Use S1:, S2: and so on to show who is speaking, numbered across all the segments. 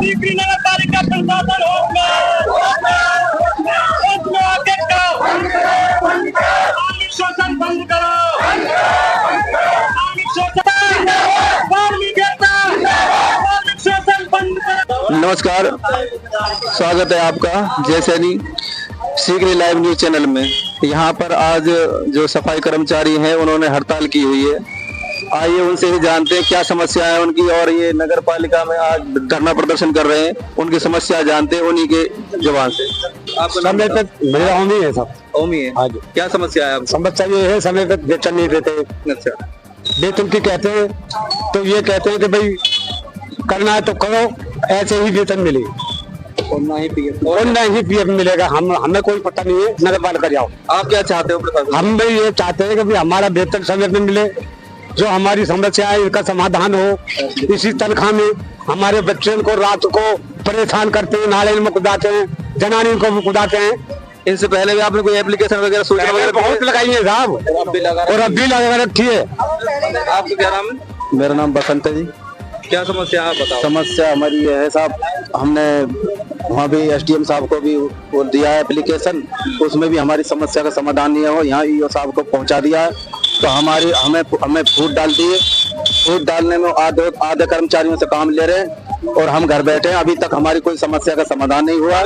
S1: सीकरी नगर पालिका प्रशासन शोषण बंद करो, शोषण बंद करो।
S2: नमस्कार, स्वागत है आपका जय Saini Sikri live news channel में। यहाँ पर आज जो सफाई कर्मचारी हैं उन्होंने हड़ताल की हुई है। आइए उनसे ही जानते हैं क्या समस्या है उनकी, और ये नगर पालिका में आज धरना प्रदर्शन कर रहे हैं, उनकी समस्या जानते हैं उन्हीं के जवान से। आपका नाम?
S3: मेरा ओमी है साहब।
S2: ओमी है।
S3: हाँ जी।
S2: क्या समस्या है आपको?
S3: समस्या ये है, समय पे वेतन नहीं देते।
S2: अच्छा,
S3: वेतन की कहते हैं तो ये कहते हैं कि भाई करना है तो करो, ऐसे ही वेतन मिले
S2: और ना ही
S3: पीएफ मिलेगा। हमें कोई पता नहीं है, नगर पालिका जाओ।
S2: आप क्या चाहते हो प्रशासन?
S3: हम भी ये चाहते हैं कि भाई हमारा वेतन समय पे मिले, जो हमारी समस्या है इनका समाधान हो। इसी तनख्वाह में हमारे बच्चों को रात को परेशान करते हैं, नाले में कुदाते हैं, जनानी को भी कुदाते हैं।
S2: इनसे पहले भी आपने कोई एप्लीकेशन वगैरह सूचना वगैरह
S3: बहुत लगाई है साहब, और अब भी लगा रखी है।
S2: आपका क्या नाम है?
S4: मेरा नाम बसंत है जी।
S2: क्या समस्या है आप बताओ?
S4: समस्या हमारी ये है साहब, हमने वहाँ भी एसडीएम साहब को भी वो दिया है एप्लीकेशन, उसमें भी हमारी समस्या का समाधान नहीं हो। यहाँ ईओ साहब को पहुँचा दिया है, तो हमें फूट डाल दिए। फूट डालने में आधे कर्मचारियों से काम ले रहे हैं और हम घर बैठे हैं। अभी तक हमारी कोई समस्या का समाधान नहीं हुआ है।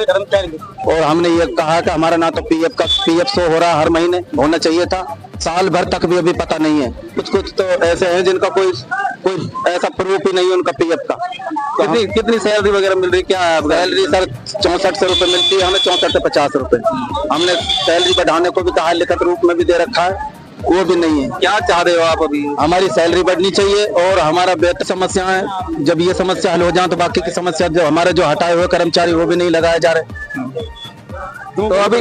S4: और हमने ये कहा कि हमारा ना तो पीएफ शो हो रहा, हर महीने होना चाहिए था, साल भर तक भी अभी पता नहीं है। कुछ तो ऐसे हैं जिनका कोई ऐसा प्रूफ ही नहीं है उनका पीएफ का। तो
S2: कितनी सैलरी वगैरह मिल रही? क्या है
S4: सैलरी सर 6400 रुपए मिलती है हमें, 64 से 50 रुपए। हमने सैलरी बढ़ाने को भी कहा है, लिखित रूप में भी दे रखा है, वो भी नहीं है।
S2: क्या चाह रहे हो आप अभी?
S4: हमारी सैलरी बढ़नी चाहिए और हमारा वेतन समस्या है। जब ये समस्या हल हो जाए तो बाकी की समस्या जो हमारे जो हटाए हुए कर्मचारी वो भी नहीं लगाए जा रहे।
S2: तो अभी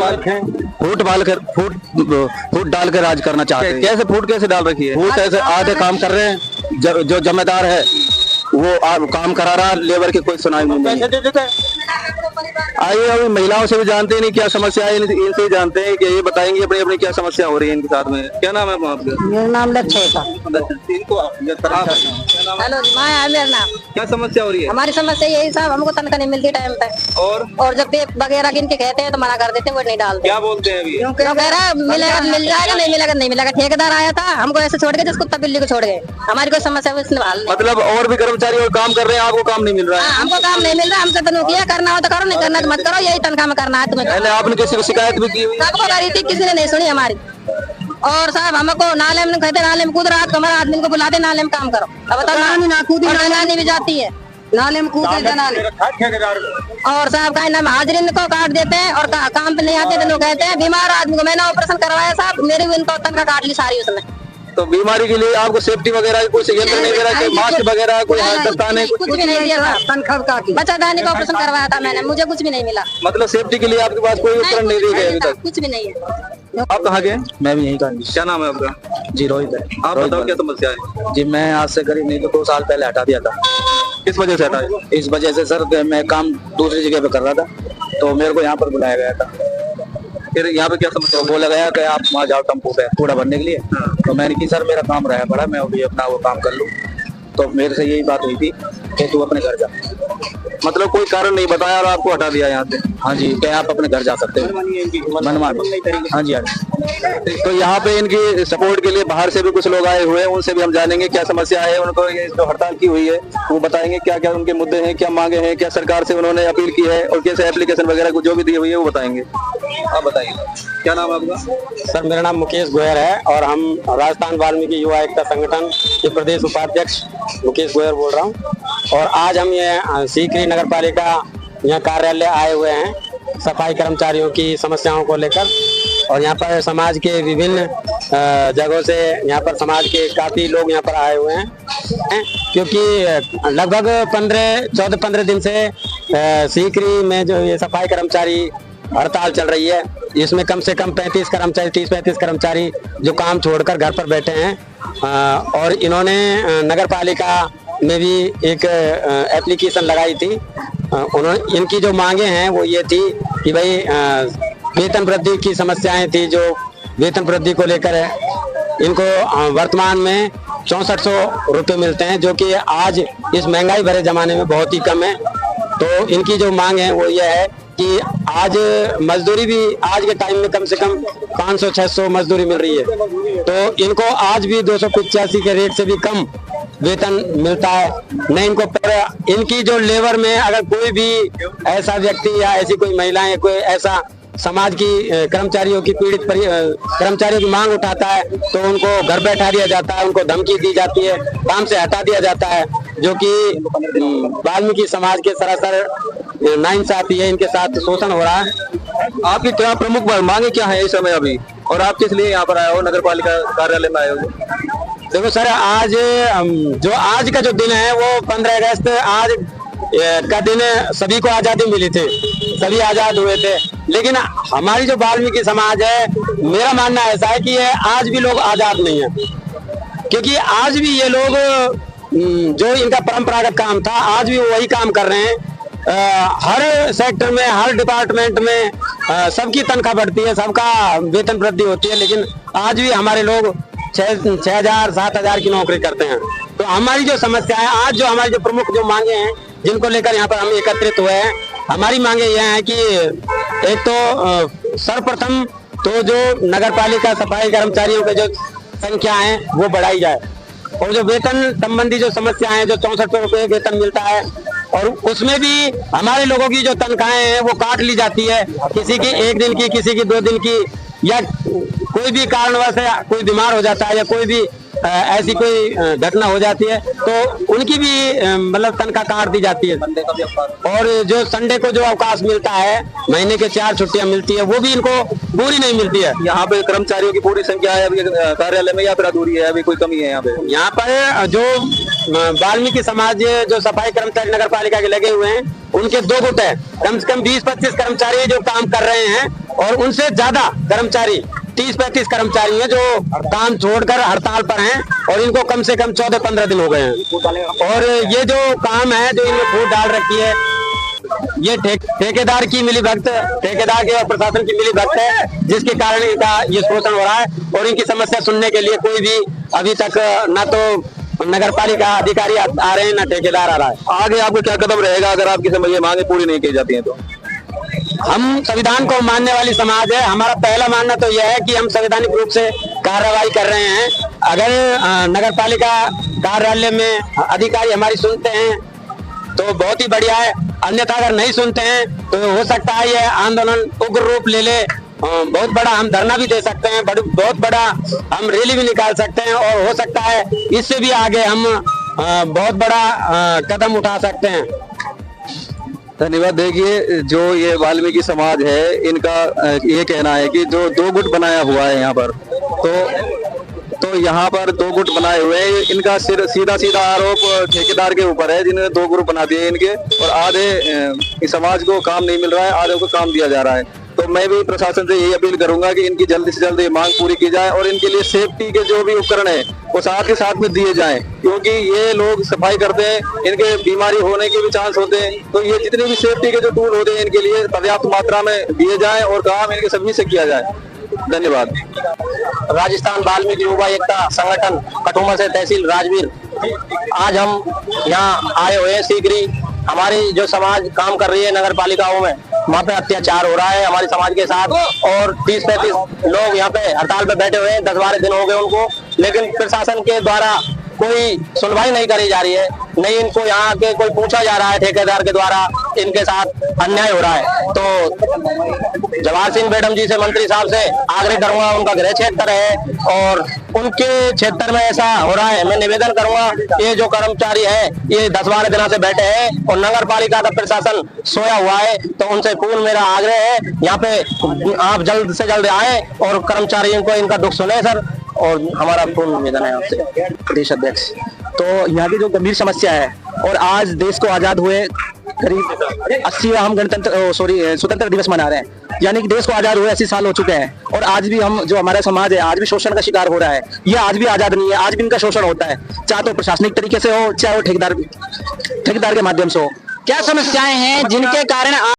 S4: फूट डाल कर राज करना चाहते हैं।
S2: कैसे फूट कैसे डाल रखी है?
S4: फूट ऐसे आधे काम कर रहे हैं, जो जिम्मेदार है वो काम करा रहा, लेबर की कोई सुनाई नहीं।
S2: आइए अभी महिलाओं से भी जानते हैं नहीं क्या समस्या है, इनसे ही जानते हैं कि ये बताएंगे अपनी अपनी क्या समस्या हो रही है इनके साथ में। क्या नाम है आपका?
S5: मेरा नाम लक्ष्य है। हेलो माया है मेरा नाम।
S2: क्या समस्या हो रही है?
S5: हमारी समस्या यही साहब, हमको तनख्वाह नहीं मिलती टाइम पे, और जब पे वगैरह गिन के कहते हैं तो मना कर देते हैं, वो नहीं डालते।
S2: क्या बोलते हैं अभी?
S5: क्यों कह रहा है मिलेगा मिल जाएगा, नहीं मिलेगा नहीं मिलेगा। ठेकेदार आया था, हमको ऐसे छोड़ के जिस कुत्ता बिल्ली को छोड़ गए। हमारी कोई समस्या उसने हल नहीं।
S2: मतलब और भी कर्मचारी और काम कर रहे हैं, आपको काम नहीं मिल रहा है?
S5: हमको काम नहीं मिल रहा। हमसे तो किया, करना हो तो करो, नहीं करना तो मत करो, यही तनख्वाह में करना है तुम्हें।
S2: पहले आपने किसी को शिकायत भी की?
S5: सबको करी थी, किसी ने नहीं सुनी हमारी। और साहब हमको नाले में कहते, नाले में कूद रहा, हमारे आदमी को बुलाते, नाले में काम करो। अब बताओ, नानी भी जाती है नाले में कूदे नाले। और साहब का नाम हाजिरी को काट देते हैं, और काम पे नहीं आते तो लोग कहते हैं बीमार आदमी को। मैंने ऑपरेशन करवाया साहब, मेरी भी उनको तनख्वाह काट ली सारी उसमें।
S2: तो बीमारी के लिए आपको सेफ्टी वगैरह कोई यंत्र नहीं दे रहा, मास्क वगैरह कोई दस्ताने नहीं?
S5: कुछ भी नहीं दिया साहब। बच्चा दानी का ऑपरेशन करवाया था मैंने, मुझे कुछ भी नहीं मिला।
S2: मतलब सेफ्टी के लिए आपके पास कोई उपकरण नहीं दिए गए अभी तक?
S5: कुछ भी नहीं है।
S2: आप कहाँ के?
S4: मैं भी यही का।
S2: क्या नाम है आपका?
S4: जी रोहित है।
S2: आप बताओ क्या समस्या है?
S4: जी मैं आज से करीब नहीं तो 2 साल पहले हटा दिया था।
S2: किस वजह से हटाए?
S4: इस वजह से सर मैं काम दूसरी जगह पे कर रहा था, तो मेरे को यहाँ पर बुलाया गया था।
S2: फिर यहाँ पे क्या समस्या?
S4: बोला गया कि आप वहाँ जाओ टम्पू पे कूड़ा भरने के लिए। तो मैंने की सर मेरा काम रहा पड़ा, मैं अभी अपना वो काम कर लूँ। तो मेरे से यही बात हुई थी कि तू अपने घर जा।
S2: मतलब कोई कारण नहीं बताया और आपको हटा दिया यहाँ से?
S4: हाँ जी, क्या आप अपने घर जा सकते हो मनमान। हाँ जी हाँ जी।
S2: तो यहाँ पे इनकी सपोर्ट के लिए बाहर से भी कुछ लोग आए हुए हैं, उनसे भी हम जानेंगे क्या समस्या है उनको। ये जो हड़ताल की हुई है वो बताएंगे क्या क्या उनके मुद्दे हैं, क्या मांगे हैं, क्या सरकार से उन्होंने अपील की है, और कैसे एप्लीकेशन वगैरह को जो भी दी हुई है वो बताएंगे। आप बताइए क्या नाम है आपका?
S3: सर मेरा नाम मुकेश गोयर है, और हम राजस्थान वाल्मीकि युवा एकता संगठन के प्रदेश उपाध्यक्ष मुकेश गोयर बोल रहा हूँ। और आज हम ये सीकरी नगर पालिका यहाँ कार्यालय आए हुए हैं सफाई कर्मचारियों की समस्याओं को लेकर। और यहाँ पर समाज के विभिन्न जगहों से यहाँ पर समाज के काफी लोग यहाँ पर आए हुए हैं, क्योंकि लगभग 14-15 दिन से सीकरी में जो ये सफाई कर्मचारी हड़ताल चल रही है, इसमें कम से कम 30-35 कर्मचारी जो काम छोड़कर घर पर बैठे हैं। और इन्होंने नगर पालिका में भी एक एप्लीकेशन लगाई थी। उन्होंने इनकी जो मांगे हैं वो ये थी कि भाई वेतन वृद्धि की समस्याएं थी, जो वेतन वृद्धि को लेकर है। इनको वर्तमान में 6400 रुपये मिलते हैं, जो कि आज इस महंगाई भरे जमाने में बहुत ही कम है। तो इनकी जो मांग है वो ये है कि आज मजदूरी भी आज के टाइम में कम से कम 500-600 मजदूरी मिल रही है, तो इनको आज भी 285 के रेट से भी कम वेतन मिलता है। न इनको पर इनकी जो लेबर में अगर कोई भी ऐसा व्यक्ति या ऐसी कोई महिलाएं कोई ऐसा समाज की कर्मचारियों की पीड़ित कर्मचारियों की मांग उठाता है तो उनको घर बैठा दिया जाता है, उनको धमकी दी जाती है, काम से हटा दिया जाता है, जो कि वाल्मीकि समाज के सरासर नाइंसाफी है, इनके साथ शोषण हो रहा है।
S2: आपकी क्या प्रमुख मांगे क्या है इस समय अभी, और आप किस लिए यहाँ पर आए हो, नगर पालिका कार्यालय में आए हो?
S3: देखो सर, आज जो आज का जो दिन है वो 15 अगस्त आज का दिन सभी को आजादी मिली थी, सभी आजाद हुए थे, लेकिन हमारी जो वाल्मीकि समाज है, मेरा मानना ऐसा है कि ये आज भी लोग आजाद नहीं है, क्योंकि आज भी ये लोग जो इनका परंपरागत काम था आज भी वही काम कर रहे हैं। हर सेक्टर में हर डिपार्टमेंट में सबकी तनख्वाह बढ़ती है, सबका वेतन वृद्धि होती है, लेकिन आज भी हमारे लोग 6,000-7,000 की नौकरी करते हैं। तो हमारी जो समस्या है आज, जो हमारी जो प्रमुख जो मांगे हैं जिनको लेकर यहाँ पर हम एकत्रित हुए हैं, हमारी मांगे यह है कि एक तो सर्वप्रथम तो जो नगर पालिका सफाई कर्मचारियों के जो संख्या है वो बढ़ाई जाए, और जो वेतन संबंधी जो समस्या है, जो 64 रुपये वेतन मिलता है और उसमें भी हमारे लोगों की जो तनख्वाहें हैं वो काट ली जाती है, किसी की 1 दिन की, किसी की 2 दिन की, या कोई भी कारणवश कोई बीमार हो जाता है या कोई भी ऐसी कोई घटना हो जाती है तो उनकी भी मतलब तनख्वाह काट दी जाती है। और जो संडे को जो अवकाश मिलता है, महीने के 4 छुट्टियां मिलती है, वो भी इनको पूरी नहीं मिलती है।
S2: यहाँ पे कर्मचारियों की पूरी संख्या है अभी कार्यालय में, या फिर अधूरी है, अभी कोई कमी है यहाँ पे?
S3: यहाँ पर जो वाल्मीकि समाज जो सफाई कर्मचारी नगर पालिका के लगे हुए हैं उनके 2 गुट है, कम से कम 20-25 कर्मचारी जो काम कर रहे हैं, और उनसे ज्यादा कर्मचारी 30-35 कर्मचारी हैं जो काम छोड़कर हड़ताल पर हैं, और इनको कम से कम 14-15 दिन हो गए हैं। और ये जो काम है जो इन्हें फूट डाल रखी है, ये ठेकेदार की मिलीभगत, ठेकेदार के और प्रशासन की मिलीभगत है, जिसके कारण इनका ये शोषण हो रहा है। और इनकी समस्या सुनने के लिए कोई भी अभी तक ना तो नगर पालिका अधिकारी आ रहे हैं, ना ठेकेदार आ रहा है।
S2: आगे आपको क्या कदम रहेगा अगर आपकी ये मांगे पूरी नहीं की जाती हैं तो?
S3: हम संविधान को मानने वाली समाज है, हमारा पहला मानना तो यह है कि हम संवैधानिक रूप से कार्रवाई कर रहे हैं। अगर नगर पालिका कार्यालय में अधिकारी हमारी सुनते हैं तो बहुत ही बढ़िया है, अन्यथा अगर नहीं सुनते हैं तो हो सकता है यह आंदोलन उग्र रूप ले ले, बहुत बड़ा हम धरना भी दे सकते हैं, बहुत बड़ा हम रैली भी निकाल सकते हैं, और हो सकता है इससे भी आगे हम बहुत बड़ा कदम उठा सकते हैं।
S2: धन्यवाद। देखिए, जो ये वाल्मीकि समाज है, इनका ये कहना है कि जो 2 गुट बनाया हुआ है यहाँ पर, तो यहाँ पर 2 गुट बनाए हुए हैं, इनका सीधा आरोप ठेकेदार के ऊपर है जिन्होंने 2 ग्रुप बना दिए इनके, और आधे समाज को काम नहीं मिल रहा है, आधे को काम दिया जा रहा है। तो मैं भी प्रशासन से यही अपील करूंगा कि इनकी जल्दी से जल्दी मांग पूरी की जाए, और इनके लिए सेफ्टी के जो भी उपकरण है वो साथ के साथ में दिए जाएं, क्योंकि ये लोग सफाई करते हैं, इनके बीमारी होने के भी चांस होते हैं। तो ये जितने भी सेफ्टी के जो टूल होते हैं इनके लिए पर्याप्त मात्रा में दिए जाएं और काम इनके सभी से किया जाए। धन्यवाद।
S3: राजस्थान वाल्मीकि युवा एकता संगठन कठुआ से तहसील राजवीर, आज हम यहाँ आए हुए हैं। शीघ्र ही हमारी जो समाज काम कर रही है नगर पालिकाओं में, वहाँ पे अत्याचार हो रहा है हमारे समाज के साथ, और 30-35 लोग यहाँ पे हड़ताल पे बैठे हुए हैं, 10-12 दिन हो गए उनको, लेकिन प्रशासन के द्वारा कोई सुनवाई नहीं करी जा रही है, नहीं इनको यहाँ के कोई पूछा जा रहा है, ठेकेदार के द्वारा इनके साथ अन्याय हो रहा है। तो जवाहर सिंह मैडम जी से, मंत्री साहब से आग्रह करूंगा, उनका गृह क्षेत्र है और उनके क्षेत्र में ऐसा हो रहा है, मैं निवेदन करूंगा ये जो कर्मचारी है ये 10-12 दिनों से बैठे हैं और नगर पालिका का प्रशासन सोया हुआ है, तो उनसे पूर्ण मेरा आग्रह है यहाँ पे आप जल्द से जल्द आए और कर्मचारियों को इनका दुख सुने सर, और हमारा पूर्ण निवेदन है आपसे।
S4: प्रदेश अध्यक्ष, तो यहाँ की जो गंभीर समस्या है, और आज देश को आजाद हुए करीब 80वां हम स्वतंत्र दिवस मना रहे हैं, यानी कि देश को आजाद हुए 80 साल हो चुके हैं, और आज भी हम जो हमारा समाज है आज भी शोषण का शिकार हो रहा है। ये आज भी आजाद नहीं है, आज भी इनका शोषण होता है, चाहे तो प्रशासनिक तरीके से हो, चाहे वो ठेकेदार के माध्यम से हो।
S5: क्या समस्याएं हैं जिनके कारण